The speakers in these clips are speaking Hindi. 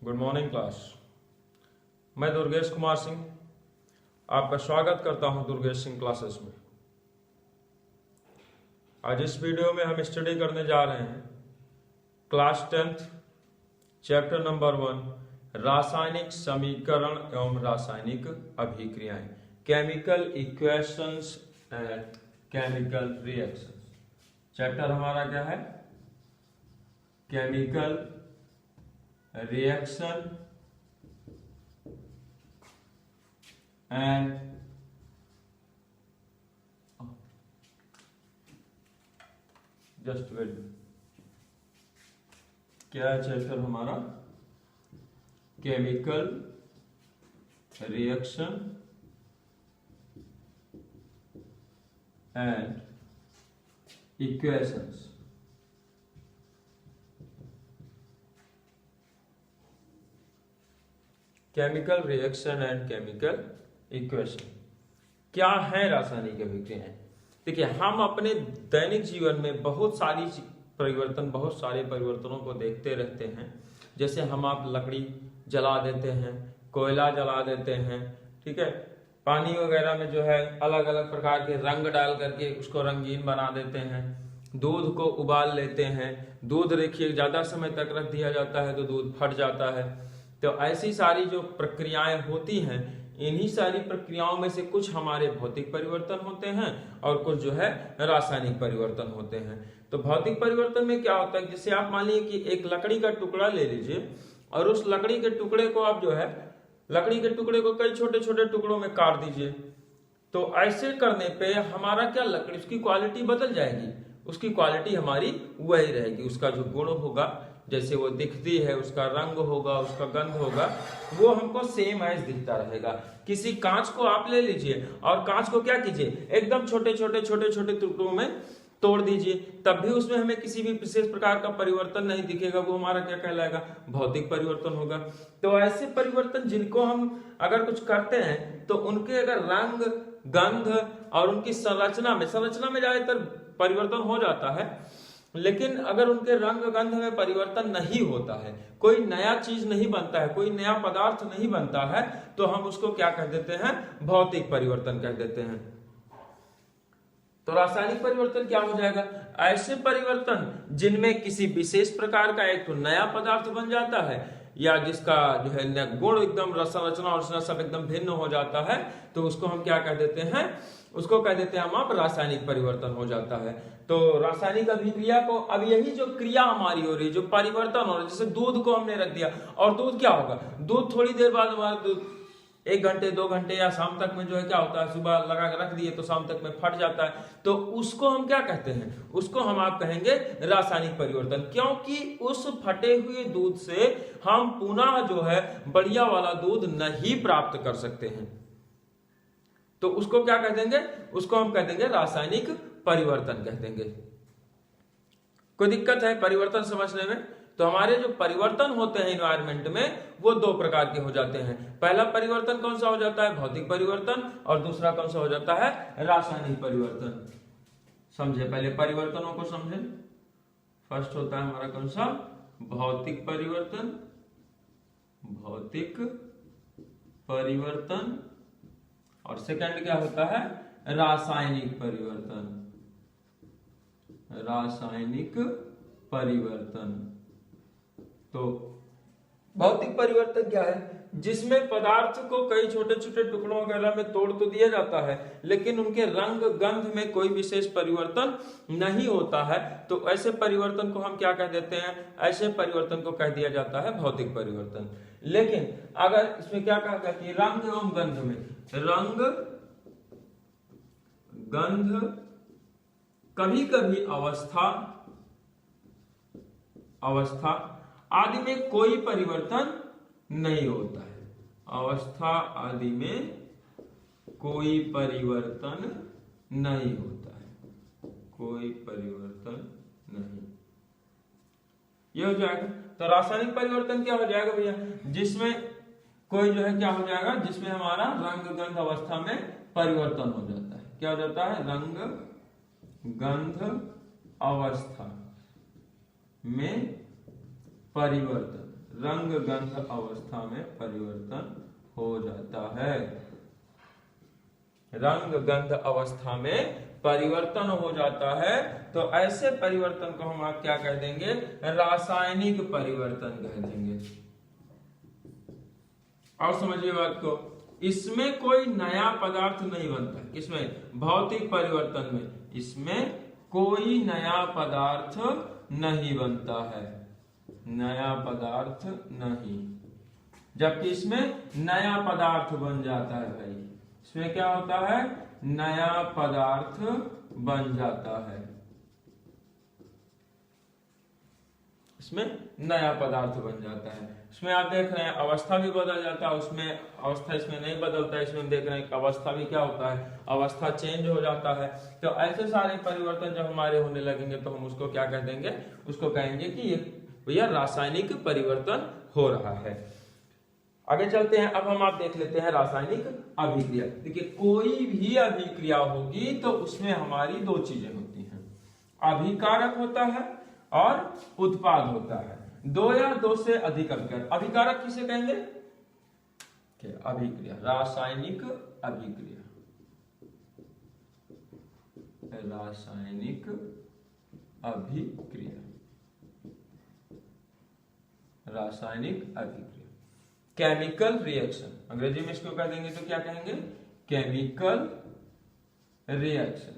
Good morning class. मैं दुर्गेश कुमार सिंह आपका स्वागत करता हूं दुर्गेश सिंह क्लासेस में। आज इस वीडियो में हम स्टडी करने जा रहे हैं क्लास 10th चैप्टर नंबर 1 रासायनिक समीकरण एवं रासायनिक अभिक्रियाएं, chemical equations and chemical reactions. Chapter हमारा क्या है? Chemical reaction and just wait, क्या है चैप्टर हमारा? Chemical reaction and equations. Chemical reaction and chemical equation क्या है? रासायनिक अभिक्रियाएं। देखिए, हम अपने दैनिक जीवन में बहुत सारे परिवर्तनों को देखते रहते हैं। जैसे आप लकड़ी जला देते हैं, कोयला जला देते हैं, ठीक है। पानी वगैरह में जो है अलग अलग प्रकार के रंग डाल करके उसको रंगीन बना देते हैं। दूध को उबाल लेते हैं। दूध देखिए ज्यादा समय तक रख दिया जाता है तो दूध फट जाता है। तो ऐसी सारी जो प्रक्रियाएं होती हैं, इन्हीं सारी प्रक्रियाओं में से कुछ हमारे भौतिक परिवर्तन होते हैं और कुछ जो है रासायनिक परिवर्तन होते हैं। तो भौतिक परिवर्तन में क्या होता है, जैसे आप मान लीजिए कि एक लकड़ी का टुकड़ा ले लीजिए और उस लकड़ी के टुकड़े को आप जो है लकड़ी के टुकड़े को कई छोटे छोटे टुकड़ों में काट दीजिए। तो ऐसे करने पे हमारा क्या, लकड़ी उसकी क्वालिटी बदल जाएगी। उसकी क्वालिटी हमारी वही रहेगी। उसका जो गुण होगा, जैसे वो दिखती है, उसका रंग होगा, उसका गंध होगा, वो हमको सेम एज दिखता रहेगा। किसी कांच को आप ले लीजिए और कांच को क्या कीजिए, एकदम छोटे छोटे टुकड़ों में तोड़ दीजिए, तब भी उसमें हमें किसी भी विशेष प्रकार का परिवर्तन नहीं दिखेगा। वो हमारा क्या कहलाएगा? भौतिक परिवर्तन होगा। तो ऐसे परिवर्तन जिनको हम अगर कुछ करते हैं तो उनके अगर रंग, गंध और उनकी संरचना में ज्यादातर परिवर्तन हो जाता है, लेकिन अगर उनके रंग गंध में परिवर्तन नहीं होता है, कोई नया चीज नहीं बनता है, कोई नया पदार्थ नहीं बनता है, तो हम उसको क्या कह देते हैं? भौतिक परिवर्तन कह देते हैं। तो रासायनिक परिवर्तन क्या हो जाएगा? ऐसे परिवर्तन जिनमें किसी विशेष प्रकार का एक तो नया पदार्थ बन जाता है, या जिसका जो है गुण एकदम संरचना और सब एकदम भिन्न हो जाता है, तो उसको हम क्या कह देते हैं? उसको कह देते हैं हम आप रासायनिक परिवर्तन हो जाता है। तो रासायनिक अभिक्रिया को, अब यही जो क्रिया हमारी हो रही है, जो परिवर्तन हो रहा है, जैसे दूध को हमने रख दिया और दूध क्या होगा, दूध थोड़ी देर बाद हमारा दूध 1 घंटे 2 घंटे या शाम तक में जो है क्या होता है, सुबह लगा के रख दिए तो शाम तक में फट जाता है। तो उसको हम क्या कहते हैं? उसको हम आप कहेंगे रासायनिक परिवर्तन, क्योंकि उस फटे हुए दूध से हम पुनः जो है बढ़िया वाला दूध नहीं प्राप्त कर सकते हैं। तो उसको क्या कह देंगे? उसको हम कह देंगे रासायनिक परिवर्तन कह देंगे। कोई दिक्कत है परिवर्तन समझने में? तो हमारे जो परिवर्तन होते हैं एनवायरमेंट में, वो 2 प्रकार के हो जाते हैं। पहला परिवर्तन कौन सा हो जाता है? भौतिक परिवर्तन। और दूसरा कौन सा हो जाता है? रासायनिक परिवर्तन। समझे? पहले परिवर्तनों को समझे। फर्स्ट होता है हमारा कौन सा? भौतिक परिवर्तन। भौतिक परिवर्तन। और सेकंड क्या होता है? रासायनिक परिवर्तन। रासायनिक परिवर्तन। तो भौतिक परिवर्तन क्या है? जिसमें पदार्थ को कई छोटे छोटे टुकड़ों वगैरह में तोड़ तो दिया जाता है, लेकिन उनके रंग गंध में कोई विशेष परिवर्तन नहीं होता है। तो ऐसे परिवर्तन को हम क्या कह देते हैं? ऐसे परिवर्तन को कह दिया जाता है भौतिक परिवर्तन। लेकिन अगर इसमें क्या कहा गया कि रंग एवं गंध में, रंग गंध, कभी कभी अवस्था आदि में कोई परिवर्तन नहीं होता है। अवस्था आदि में कोई परिवर्तन नहीं होता है। कोई परिवर्तन नहीं, ये हो जाएगा। तो रासायनिक परिवर्तन क्या हो जाएगा भैया? जिसमें कोई जो है क्या हो जाएगा? जिसमें हमारा रंग गंध अवस्था में परिवर्तन हो जाता है। क्या हो जाता है? रंग गंध अवस्था में परिवर्तन। रंग गंध अवस्था में परिवर्तन हो जाता है। रंग गंध अवस्था में परिवर्तन हो जाता है। तो ऐसे परिवर्तन को हम आप क्या कह देंगे? रासायनिक परिवर्तन कह देंगे। और समझिए बात को, इसमें कोई नया पदार्थ नहीं बनता। किसमें? भौतिक परिवर्तन में इसमें कोई नया पदार्थ नहीं बनता है, नया पदार्थ नहीं। जबकि इसमें नया पदार्थ बन जाता है भाई। इसमें क्या होता है? नया पदार्थ बन जाता है। इसमें नया पदार्थ बन जाता है। इसमें आप देख रहे हैं अवस्था भी बदल जाता है, उसमें अवस्था इसमें नहीं बदलता है। इसमें देख रहे हैं अवस्था भी क्या होता है? अवस्था चेंज हो जाता है। तो ऐसे सारे परिवर्तन जब हमारे होने लगेंगे तो हम उसको क्या कह देंगे? उसको कहेंगे कि ये भैया रासायनिक परिवर्तन हो रहा है। आगे चलते हैं। अब हम आप देख लेते हैं रासायनिक अभिक्रिया। देखिए, कोई भी अभिक्रिया होगी तो उसमें हमारी दो चीजें होती हैं, अभिकारक होता है और उत्पाद होता है। दो या दो से अधिक अभिकारक। अभिकारक किसे कहेंगे? अभिक्रिया, रासायनिक अभिक्रिया, रासायनिक अभिक्रिया, रासायनिक अभिक्रिया। केमिकल रिएक्शन, अंग्रेजी में इसको कह देंगे तो क्या कहेंगे? Chemical reaction.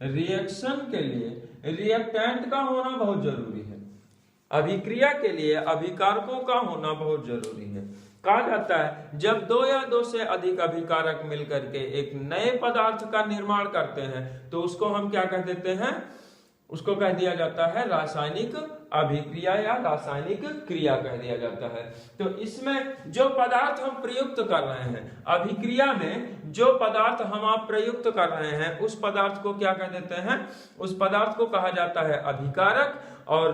रिएक्शन के लिए रिएक्टेंट का होना बहुत जरूरी है। अभिक्रिया के लिए अभिकारकों का होना बहुत जरूरी है। कहा जाता है जब दो या दो से अधिक अभिकारक मिलकर के एक नए पदार्थ का निर्माण करते हैं तो उसको हम क्या कह देते हैं? उसको कह दिया जाता है रासायनिक अभिक्रिया या रासायनिक क्रिया कह दिया जाता है। तो इसमें जो पदार्थ हम प्रयुक्त कर रहे हैं, अभिक्रिया में जो पदार्थ हम आप प्रयुक्त कर रहे हैं, उस पदार्थ को क्या कह देते हैं? उस पदार्थ को कहा जाता है अभिकारक। और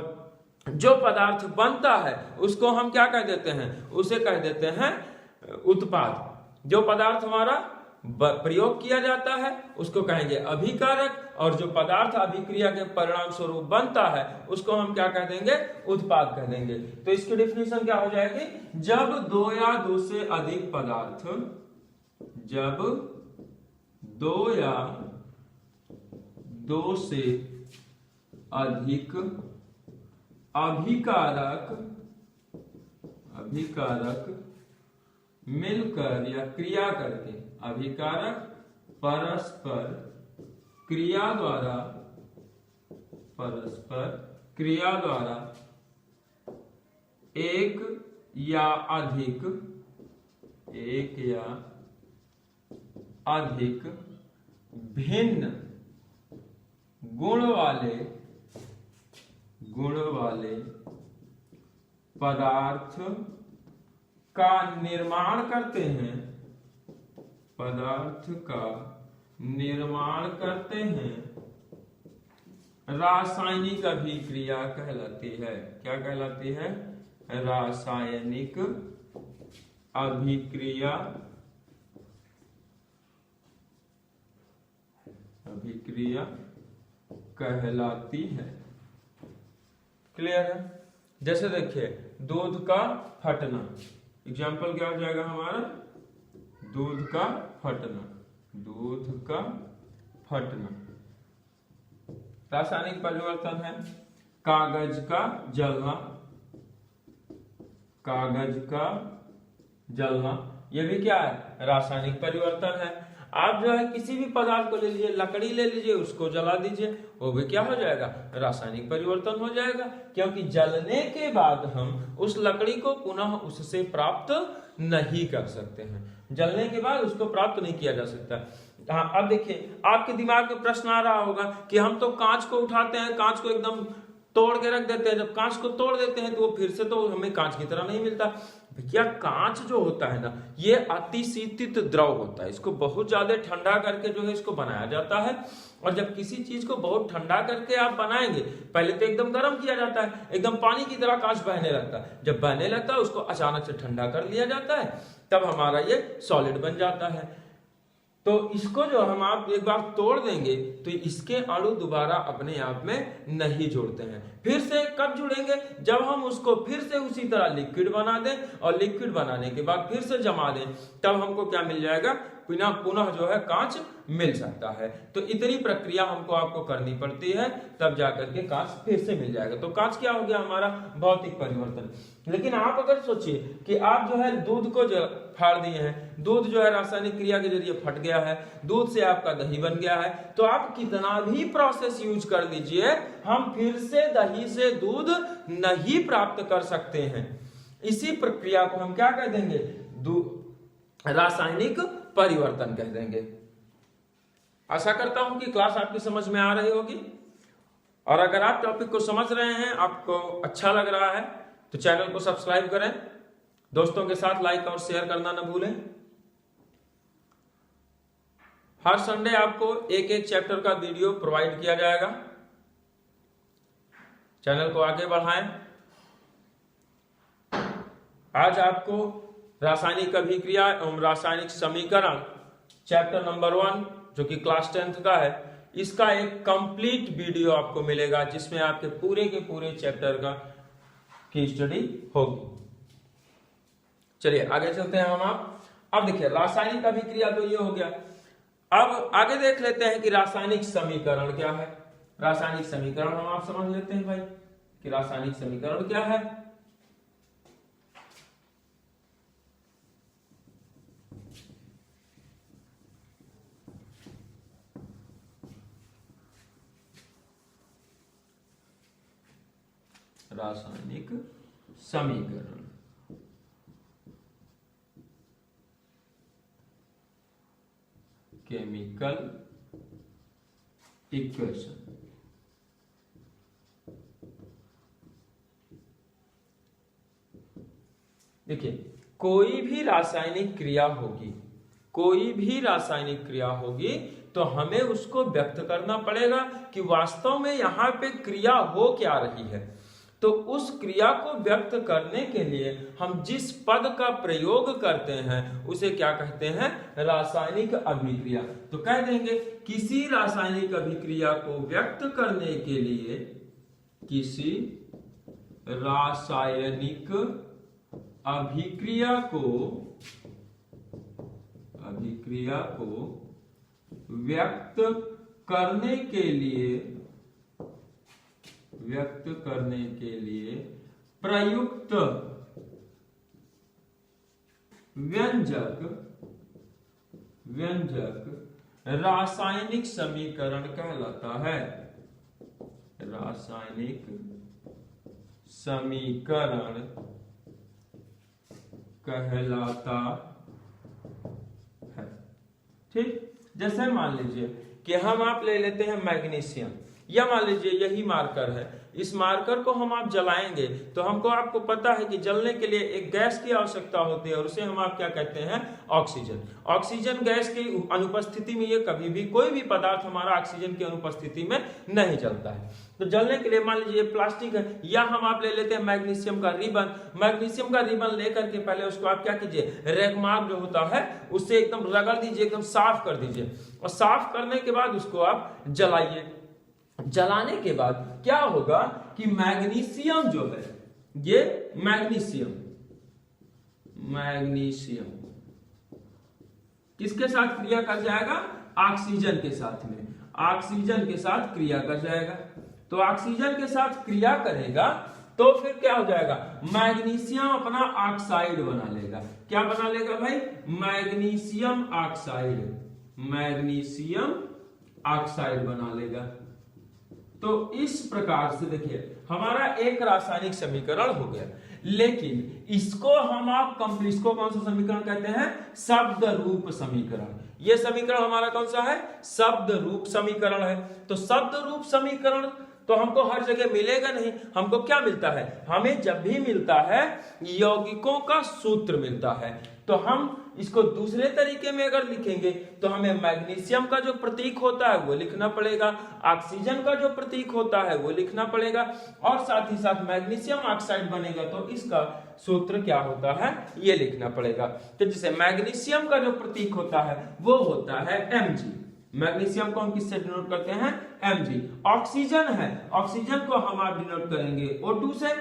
जो पदार्थ बनता है उसको हम क्या कह देते हैं? उसे कह देते हैं उत्पाद। जो पदार्थ हमारा प्रयोग किया जाता है उसको कहेंगे अभिकारक, और जो पदार्थ अभिक्रिया के परिणाम स्वरूप बनता है उसको हम क्या कह देंगे? उत्पाद कह देंगे। तो इसकी डेफिनेशन क्या हो जाएगी? जब दो या दो से अधिक पदार्थ, जब दो या दो से अधिक अभिकारक मिलकर या क्रिया करके, अभिकारक परस्पर क्रिया द्वारा एक या अधिक भिन्न गुण वाले पदार्थ का निर्माण करते हैं, पदार्थ का निर्माण करते हैं, रासायनिक अभिक्रिया कहलाती है। क्या कहलाती है? रासायनिक अभिक्रिया कहलाती है। क्लियर है? जैसे देखिए दूध का फटना, एग्जाम्पल क्या हो जाएगा हमारा? दूध का फटना, दूध का फटना रासायनिक परिवर्तन है। कागज का जलना, कागज का जलना, यह भी क्या है? रासायनिक परिवर्तन है। आप जो है किसी भी पदार्थ को ले लीजिए, लकड़ी ले लीजिए, उसको जला दीजिए, वो भी क्या हो जाएगा? रासायनिक परिवर्तन हो जाएगा। क्योंकि जलने के बाद हम उस लकड़ी को पुनः उससे प्राप्त नहीं कर सकते हैं, जलने के बाद उसको प्राप्त नहीं किया जा सकता। हाँ, अब देखिए आपके दिमाग में प्रश्न आ रहा होगा कि हम तो कांच को उठाते हैं, कांच को एकदम तोड़ के रख देते हैं, जब कांच को तोड़ देते हैं तो वो फिर से तो हमें कांच की तरह नहीं मिलता। भैया कांच जो होता है ना, ये अतिशीतित द्रव होता है, इसको बहुत ज्यादा ठंडा करके जो है इसको बनाया जाता है। और जब किसी चीज को बहुत ठंडा करके आप बनाएंगे, पहले तो एकदम गर्म किया जाता है, एकदम पानी की तरह कांच बहने लगता है, जब बहने लगता है उसको अचानक से ठंडा कर लिया जाता है, तब हमारा ये सॉलिड बन जाता है। तो इसको जो हम आप एक बार तोड़ देंगे तो इसके अणु दोबारा अपने आप में नहीं जुड़ते हैं। फिर से कब जुड़ेंगे? जब हम उसको फिर से उसी तरह लिक्विड बना दें, और लिक्विड बनाने के बाद फिर से जमा दें, तब हमको क्या मिल जाएगा? पुनः जो है कांच मिल सकता है। तो इतनी प्रक्रिया हमको आपको करनी पड़ती है, तब जाकर के कांच फिर से मिल जाएगा। तो कांच क्या हो गया? हमारा भौतिक परिवर्तन। लेकिन आप अगर सोचिए कि आप जो है दूध को जो फाड़ दिए हैं, दूध जो है रासायनिक क्रिया के जरिए फट गया है, दूध से आपका दही बन गया है, तो आप कितना भी प्रोसेस यूज कर लीजिए, हम फिर से दही से दूध नहीं प्राप्त कर सकते हैं। इसी प्रक्रिया को हम क्या कह देंगे? रासायनिक परिवर्तन कह देंगे। आशा करता हूं कि क्लास आपकी समझ में आ रही होगी, और अगर आप टॉपिक को समझ रहे हैं, आपको अच्छा लग रहा है, तो चैनल को सब्सक्राइब करें, दोस्तों के साथ लाइक और शेयर करना न भूलें। हर संडे आपको एक एक चैप्टर का वीडियो प्रोवाइड किया जाएगा। चैनल को आगे बढ़ाएं। आज आपको रासायनिक अभिक्रिया एवं रासायनिक समीकरण चैप्टर नंबर 1 जो कि क्लास 10th का है, इसका एक कंप्लीट वीडियो आपको मिलेगा, जिसमें आपके पूरे के पूरे चैप्टर की स्टडी होगी। चलिए आगे चलते हैं हम आप। अब देखिए रासायनिक अभिक्रिया तो ये हो गया। अब आगे देख लेते हैं कि रासायनिक समीकरण क्या है। रासायनिक समीकरण हम आप समझ लेते हैं भाई कि रासायनिक समीकरण क्या है। रासायनिक समीकरण केमिकल इक्वेशन। देखिए कोई भी रासायनिक क्रिया होगी, तो हमें उसको व्यक्त करना पड़ेगा कि वास्तव में यहां पे क्रिया हो क्या रही है। तो उस क्रिया को व्यक्त करने के लिए हम जिस पद का प्रयोग करते हैं उसे क्या कहते हैं? रासायनिक अभिक्रिया। तो कह देंगे किसी रासायनिक अभिक्रिया को व्यक्त करने के लिए, किसी रासायनिक अभिक्रिया को व्यक्त करने के लिए प्रयुक्त व्यंजक रासायनिक समीकरण कहलाता है। रासायनिक समीकरण कहलाता है। ठीक, जैसे मान लीजिए कि हम आप ले लेते हैं मैग्नीशियम, या मान लीजिए यही मार्कर है। इस मार्कर को हम आप जलाएंगे तो आपको पता है कि जलने के लिए एक गैस की आवश्यकता होती है, और उसे हम आप क्या कहते हैं? ऑक्सीजन। ऑक्सीजन गैस की अनुपस्थिति में ये कभी भी कोई भी पदार्थ हमारा ऑक्सीजन की अनुपस्थिति में नहीं जलता है। तो जलने के लिए मान लीजिए प्लास्टिक है, या हम आप ले लेते हैं मैग्नीशियम का रिबन। मैग्नीशियम का रिबन लेकर के पहले उसको आप क्या कीजिए? रेगमार्क जो होता है उससे एकदम रगड़ दीजिए, एकदम साफ कर दीजिए, और साफ करने के बाद उसको आप जलाइए। जलाने के बाद क्या होगा कि मैग्नीशियम जो है, ये मैग्नीशियम किसके साथ क्रिया कर जाएगा? ऑक्सीजन के साथ में। ऑक्सीजन के साथ क्रिया कर जाएगा। तो ऑक्सीजन के साथ क्रिया करेगा तो फिर क्या हो जाएगा? मैग्नीशियम अपना ऑक्साइड बना लेगा। क्या बना लेगा भाई? मैग्नीशियम ऑक्साइड बना लेगा। तो इस प्रकार से देखिए हमारा एक रासायनिक समीकरण हो गया। लेकिन इसको हम आप इसको कौन सा समीकरण कहते हैं? शब्द रूप समीकरण। यह समीकरण हमारा कौन सा है? शब्द रूप समीकरण है। तो शब्द रूप समीकरण तो हमको हर जगह मिलेगा नहीं। हमको क्या मिलता है? हमें जब भी मिलता है यौगिकों का सूत्र मिलता है। तो हम इसको दूसरे तरीके में अगर लिखेंगे तो हमें मैग्नीशियम का जो प्रतीक होता है वो लिखना पड़ेगा, ऑक्सीजन का जो प्रतीक होता है वो लिखना पड़ेगा, और साथ ही साथ मैग्नीशियम ऑक्साइड बनेगा तो इसका सूत्र क्या होता है ये लिखना पड़ेगा। तो जैसे मैग्नीशियम का जो प्रतीक होता है वो होता है Mg। मैग्नीशियम को हम किससे डिनोट करते हैं? Mg। ऑक्सीजन है, ऑक्सीजन को हम आप डिनोट करेंगे O2 से,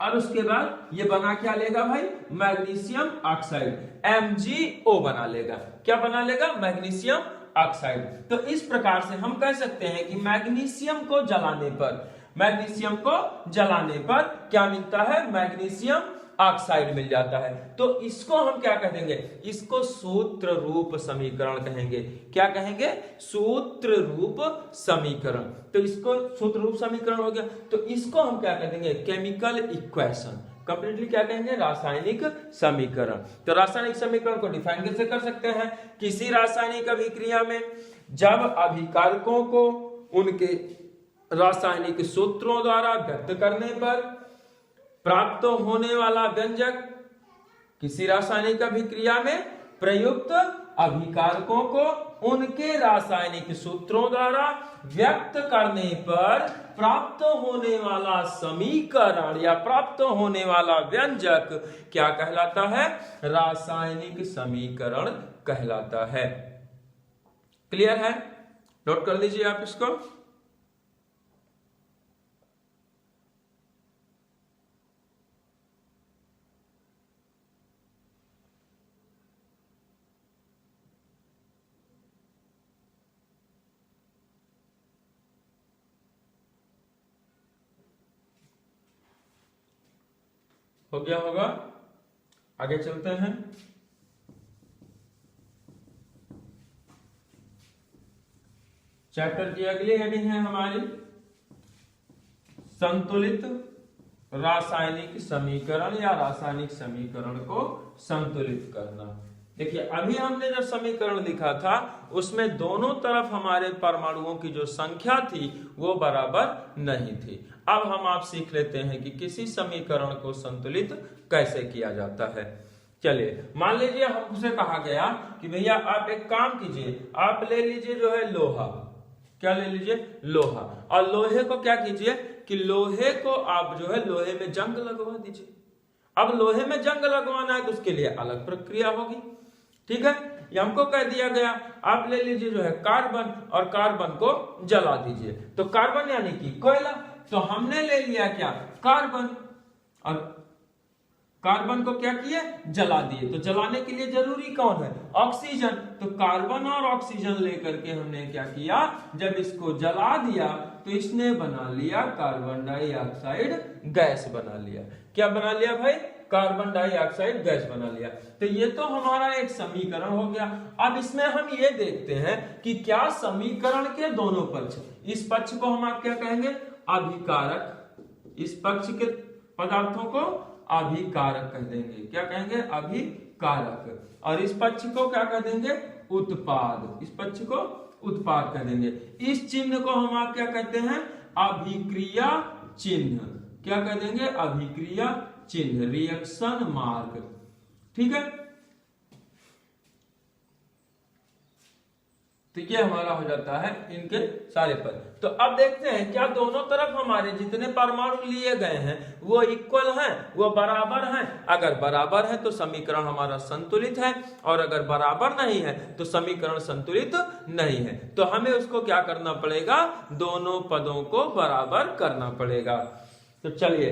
और उसके बाद ये बना क्या लेगा भाई? मैग्नीशियम ऑक्साइड, MgO बना लेगा। क्या बना लेगा? Magnesium oxide. तो इस प्रकार से हम कह सकते हैं कि मैग्नीशियम को जलाने पर क्या मिलता है? मैग्नीशियम ऑक्साइड मिल जाता है। तो इसको हम क्या कह देंगे? इसको सूत्र रूप समीकरण कहेंगे। क्या कहेंगे? सूत्र रूप समीकरण। तो इसको सूत्र रूप समीकरण हो गया, तो इसको हम क्या कह देंगे? Chemical equation. कंप्लीटली क्या कहेंगे? रासायनिक समीकरण। तो रासायनिक समीकरण को डिफाइन कैसे कर सकते हैं? किसी रासायनिक अभिक्रिया में जब अभिकारकों को उनके रासायनिक सूत्रों द्वारा व्यक्त करने पर प्राप्त होने वाला व्यंजक, किसी रासायनिक अभिक्रिया में प्रयुक्त अभिकारकों को उनके रासायनिक सूत्रों द्वारा व्यक्त करने पर प्राप्त होने वाला समीकरण या प्राप्त होने वाला व्यंजक क्या कहलाता है? रासायनिक समीकरण कहलाता है। क्लियर है? नोट कर लीजिए आप इसको। हो गया होगा? आगे चलते हैं। चैप्टर की अगली हेडिंग है हमारी संतुलित रासायनिक समीकरण या रासायनिक समीकरण को संतुलित करना। देखिए, अभी हमने जब समीकरण लिखा था उसमें दोनों तरफ हमारे परमाणुओं की जो संख्या थी वो बराबर नहीं थी। अब हम आप सीख लेते हैं कि किसी समीकरण को संतुलित कैसे किया जाता है। चलिए, मान लीजिए हमसे कहा गया कि भैया आप एक काम कीजिए, आप ले लीजिए जो है लोहा। क्या ले लीजिए? लोहा। और लोहे को क्या कीजिए कि लोहे को आप जो है लोहे में जंग लगवा दीजिए। अब लोहे में जंग लगवाना है तो उसके लिए अलग प्रक्रिया होगी। ठीक है, ये हमको कह दिया गया आप ले लीजिए जो है कार्बन, और कार्बन को जला दीजिए। तो कार्बन यानी कि कोयला, तो हमने ले लिया क्या? कार्बन, और कार्बन को क्या किए? जला दिए। तो जलाने के लिए जरूरी कौन है? ऑक्सीजन। तो कार्बन और ऑक्सीजन लेकर के हमने क्या किया? जब इसको जला दिया तो इसने बना लिया कार्बन डाइऑक्साइड गैस बना लिया। क्या बना लिया भाई? कार्बन डाइऑक्साइड गैस बना लिया। तो ये तो हमारा एक समीकरण हो गया। अब इसमें हम ये देखते हैं कि क्या समीकरण के दोनों पक्ष, इस पक्ष को हम आप क्या कहेंगे? अभिकारक। इस पक्ष के पदार्थों को अभिकारक कह देंगे। क्या कहेंगे? अभिकारक। और इस पक्ष को क्या कह देंगे? उत्पाद। इस पक्ष को उत्पाद कह देंगे। इस चिन्ह को हम आप क्या कहते हैं? अभिक्रिया चिन्ह। क्या कह देंगे? अभिक्रिया चिन्ह, रिएक्शन मार्क। ठीक है, तो ये हमारा हो जाता है इनके सारे पद। तो अब देखते हैं क्या दोनों तरफ हमारे जितने परमाणु लिए गए हैं वो इक्वल हैं, वो बराबर हैं। अगर बराबर है तो समीकरण हमारा संतुलित है, और अगर बराबर नहीं है तो समीकरण संतुलित नहीं है। तो हमें उसको क्या करना पड़ेगा? दोनों पदों को बराबर करना पड़ेगा। तो चलिए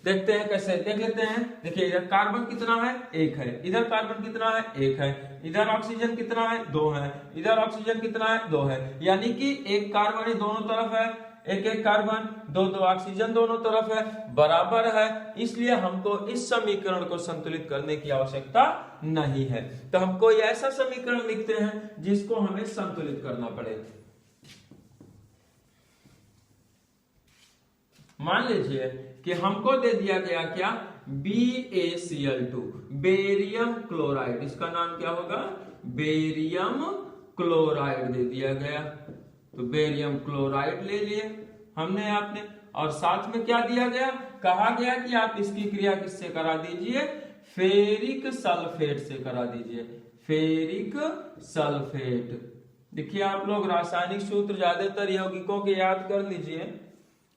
देखते हैं कैसे। देख लेते हैं। देखिए, इधर कार्बन कितना है? 1 है। इधर कार्बन कितना है? 1 है। इधर ऑक्सीजन कितना है? 2 है। इधर ऑक्सीजन कितना है? 2 है। यानी कि एक कार्बन दोनों तरफ है, एक एक कार्बन, 2 ऑक्सीजन दोनों तरफ है, बराबर है। इसलिए हमको इस समीकरण को संतुलित करने की आवश्यकता नहीं है। तो हम कोई ऐसा समीकरण लिखते हैं जिसको हमें संतुलित करना पड़े। मान लीजिए कि हमको दे दिया गया क्या? BaCl2, barium chloride. इसका नाम क्या होगा? बेरियम क्लोराइड दे दिया गया। तो बेरियम क्लोराइड ले लिए हमने आपने, और साथ में क्या दिया गया? कहा गया कि आप इसकी क्रिया किससे करा दीजिए? फेरिक सल्फेट से करा दीजिए, फेरिक सल्फेट। देखिए आप लोग रासायनिक सूत्र ज्यादातर यौगिकों के याद कर लीजिए,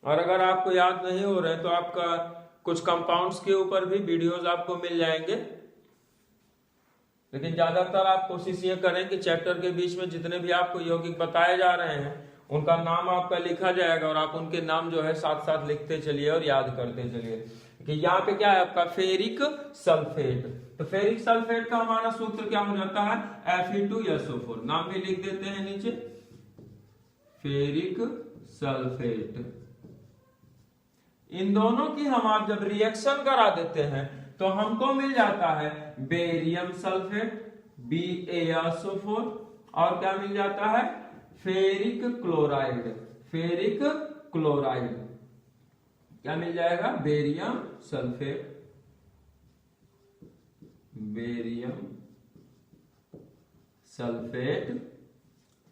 और अगर आपको याद नहीं हो रहे तो आपका कुछ कंपाउंड्स के ऊपर भी वीडियोस आपको मिल जाएंगे, लेकिन ज्यादातर आप कोशिश ये करें कि चैप्टर के बीच में जितने भी आपको यौगिक बताए जा रहे हैं उनका नाम आपका लिखा जाएगा, और आप उनके नाम जो है साथ साथ लिखते चलिए और याद करते चलिए कि यहाँ पे क्या है आपका फेरिक सल्फेट। तो फेरिक सल्फेट का हमारा सूत्र क्या हो जाता है, Fe2SO4। नाम भी लिख देते हैं नीचे, फेरिक सल्फेट। इन दोनों की हम आप जब रिएक्शन करा देते हैं तो हमको मिल जाता है बेरियम सल्फेट BaSO4, और क्या मिल जाता है, फेरिक क्लोराइड, फेरिक क्लोराइड क्या मिल जाएगा, बेरियम सल्फेट, बेरियम सल्फेट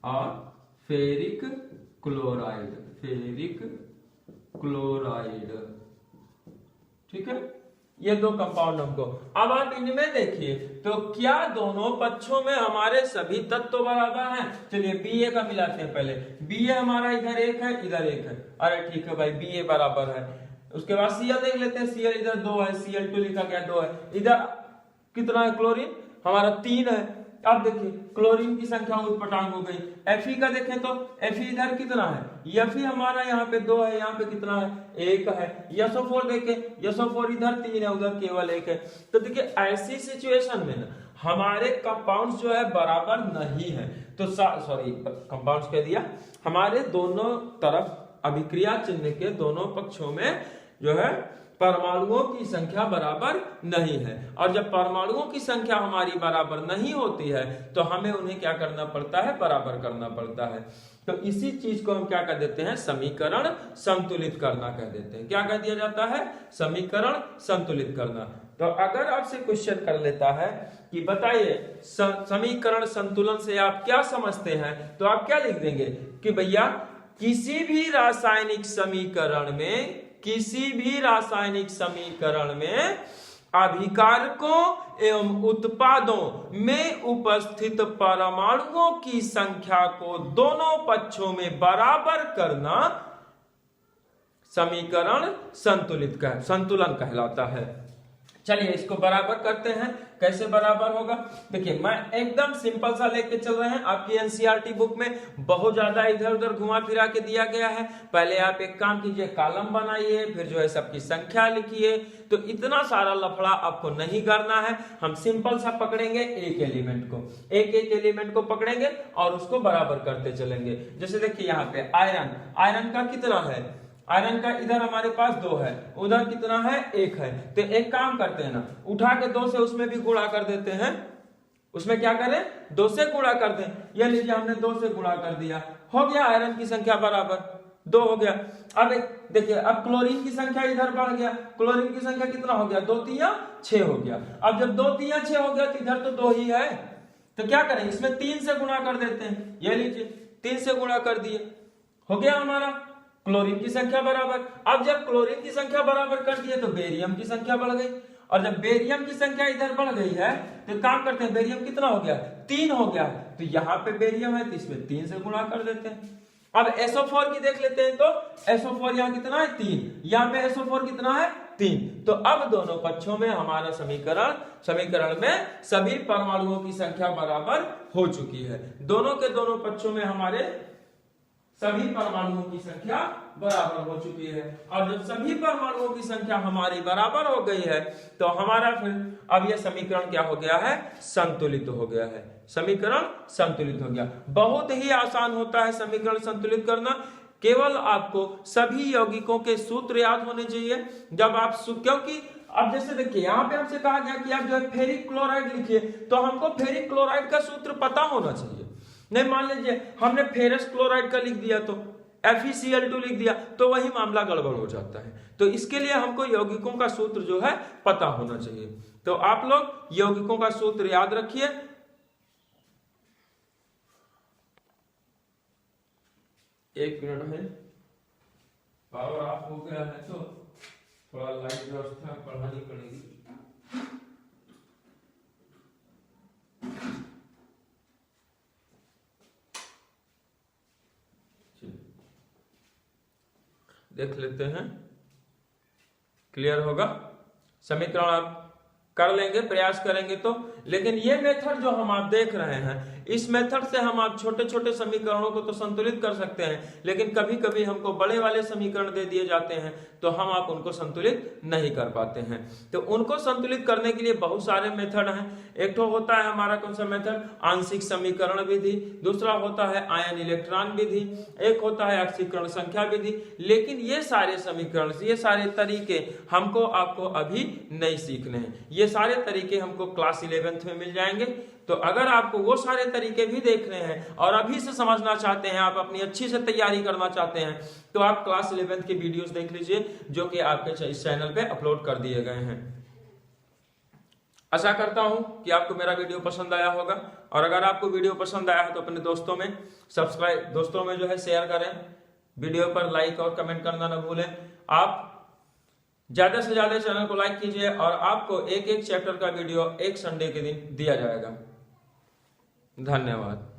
और फेरिक क्लोराइड, फेरिक क्लोराइड। ठीक है, ये दो कंपाउंड हमको। अब आप इनमें देखिए तो क्या दोनों पक्षों में हमारे सभी तत्व बराबर हैं। चलिए Ba का मिलाते हैं पहले। Ba हमारा इधर एक है, इधर एक है, अरे ठीक है भाई Ba बराबर है। उसके बाद Cl देख लेते हैं, Cl इधर 2 है, Cl2 लिखा गया 2 है, इधर कितना है क्लोरीन हमारा 3 है। अब देखिए क्लोरीन की संख्या उटपटांग हो गई। Fe का देखें तो Fe इधर कितना है, Fe हमारा यहाँ पे 2 है, यहाँ पे कितना है, 1 है। SO4 देखें, SO4 इधर 3 है, उधर केवल 1 है। तो देखिए ऐसी सिचुएशन में ना हमारे कंपाउंड्स जो है बराबर नहीं है, तो सॉरी कंपाउंड्स कह दिया, हमारे दोनों तरफ अभिक्रिया चिन्ह के दोनों पक्षों में जो है परमाणुओं की संख्या बराबर नहीं है। और जब परमाणुओं की संख्या हमारी बराबर नहीं होती है तो हमें उन्हें क्या करना पड़ता है, बराबर करना पड़ता है। तो इसी चीज को हम क्या कह देते हैं, समीकरण संतुलित करना कह देते हैं। क्या कह दिया जाता है, समीकरण संतुलित करना। तो अगर आपसे क्वेश्चन कर लेता है कि बताइए समीकरण संतुलन से आप क्या समझते हैं, तो आप क्या लिख देंगे कि भैया किसी भी रासायनिक समीकरण में, किसी भी रासायनिक समीकरण में अभिकारकों एवं उत्पादों में उपस्थित परमाणुओं की संख्या को दोनों पक्षों में बराबर करना समीकरण संतुलन कहलाता है। चलिए इसको बराबर करते हैं, कैसे बराबर होगा। देखिए मैं एकदम सिंपल सा लेके चल रहे हैं, आपकी एनसीईआरटी बुक में बहुत ज्यादा इधर उधर घुमा फिरा के दिया गया है। पहले आप एक काम कीजिए, कॉलम बनाइए, फिर जो है सबकी संख्या लिखिए। तो इतना सारा लफड़ा आपको नहीं करना है, हम सिंपल सा पकड़ेंगे एक एलिमेंट को, एक एक एलिमेंट को पकड़ेंगे और उसको बराबर करते चलेंगे। जैसे देखिए यहाँ पे आयरन, आयरन का कितना है, आयरन का इधर हमारे पास 2 है, उधर कितना है, 1 है। तो एक काम करते हैं ना, उठा के 2 से उसमें भी गुणा कर देते हैं। उसमें क्या करें, 2 से गुणा कर दें। ये लीजिए हमने 2 से गुणा कर दिया, हो गया आयरन की संख्या बराबर 2 हो गया। अब देखिए अब क्लोरीन की संख्या इधर बढ़ गया, क्लोरीन की संख्या कितना हो गया, 2 3 6 हो गया। अब जब 2 3 6 हो गया तो इधर तो 2 ही है, तो क्या करें, इसमें 3 से गुणा कर देते हैं। ये लीजिए 3 से गुणा कर दिए, हो गया हमारा क्लोरीन की संख्या बराबर। अब जब क्लोरीन की संख्या बराबर कर दिए तो बेरियम की संख्या बढ़ गई, और जब बेरियम की संख्या इधर बढ़ गई है तो काम करते हैं, बेरियम कितना हो गया, 3 हो गया। तो यहाँ पे बेरियम है तो इसमें 3 से गुणा कर देते हैं। अब SO4 की देख लेते हैं, तो SO4 यहाँ कितना है, 3, यहाँ पे SO4 कितना है, 3। तो अब दोनों पक्षों में हमारा समीकरण में सभी परमाणुओं की संख्या बराबर हो चुकी है। दोनों के दोनों पक्षों में हमारे सभी परमाणुओं की संख्या बराबर हो चुकी है। और जब सभी परमाणुओं की संख्या हमारी बराबर हो गई है तो हमारा फिर अब यह समीकरण क्या हो गया है, संतुलित हो गया है। समीकरण संतुलित हो गया। बहुत ही आसान होता है समीकरण संतुलित करना, केवल आपको सभी यौगिकों के सूत्र याद होने चाहिए। जब आप क्योंकि अब जैसे देखिए यहाँ पे हमसे कहा गया कि आप जो है फेरिक क्लोराइड लिखिए, तो हमको फेरिक क्लोराइड का सूत्र पता होना चाहिए। नहीं मान लीजिए हमने फेरस क्लोराइड का लिख दिया तो FeCl2 लिख दिया तो वही मामला गड़बड़ हो जाता है। तो इसके लिए हमको यौगिकों का सूत्र जो है पता होना चाहिए। तो आप लोग यौगिकों का सूत्र याद रखिए। एक मिनट है, पावर ऑफ हो गया है तो थोड़ा लाइट व्यवस्था बढ़ानी पड़ेगी। देख लेते हैं, क्लियर होगा। समीकरण आप कर लेंगे, प्रयास करेंगे तो। लेकिन ये मेथड जो हम आप देख रहे हैं, इस मेथड से हम आप छोटे छोटे समीकरणों को तो संतुलित कर सकते हैं, लेकिन कभी कभी हमको बड़े वाले समीकरण दे दिए जाते हैं तो हम आप उनको संतुलित नहीं कर पाते हैं। तो उनको संतुलित करने के लिए बहुत सारे मेथड हैं। एक तो होता है हमारा कौन सा मेथड, आंशिक समीकरण विधि, दूसरा होता है आयन इलेक्ट्रॉन विधि, एक होता है ऑक्सीकरण संख्या विधि। लेकिन ये सारे समीकरण, ये सारे तरीके हमको आपको अभी नहीं सीखने हैं। ये सारे तरीके हमको क्लास 11th में मिल जाएंगे। तो अगर आपको वो सारे तरीके भी देखने हैं और अभी से समझना चाहते हैं, आप अपनी अच्छी से तैयारी करना चाहते हैं, तो आप क्लास 11th के वीडियोस देख लीजिए जो कि आपके इस चैनल पे अपलोड कर दिए गए हैं। आशा करता हूं कि आपको मेरा वीडियो पसंद आया होगा, और अगर आपको वीडियो पसंद आया है तो अपने दोस्तों में जो है शेयर करें, वीडियो पर लाइक और कमेंट करना न भूलें। आप ज्यादा से ज्यादा चैनल को लाइक कीजिए, और आपको एक एक चैप्टर का वीडियो एक संडे के दिन दिया जाएगा। धन्यवाद।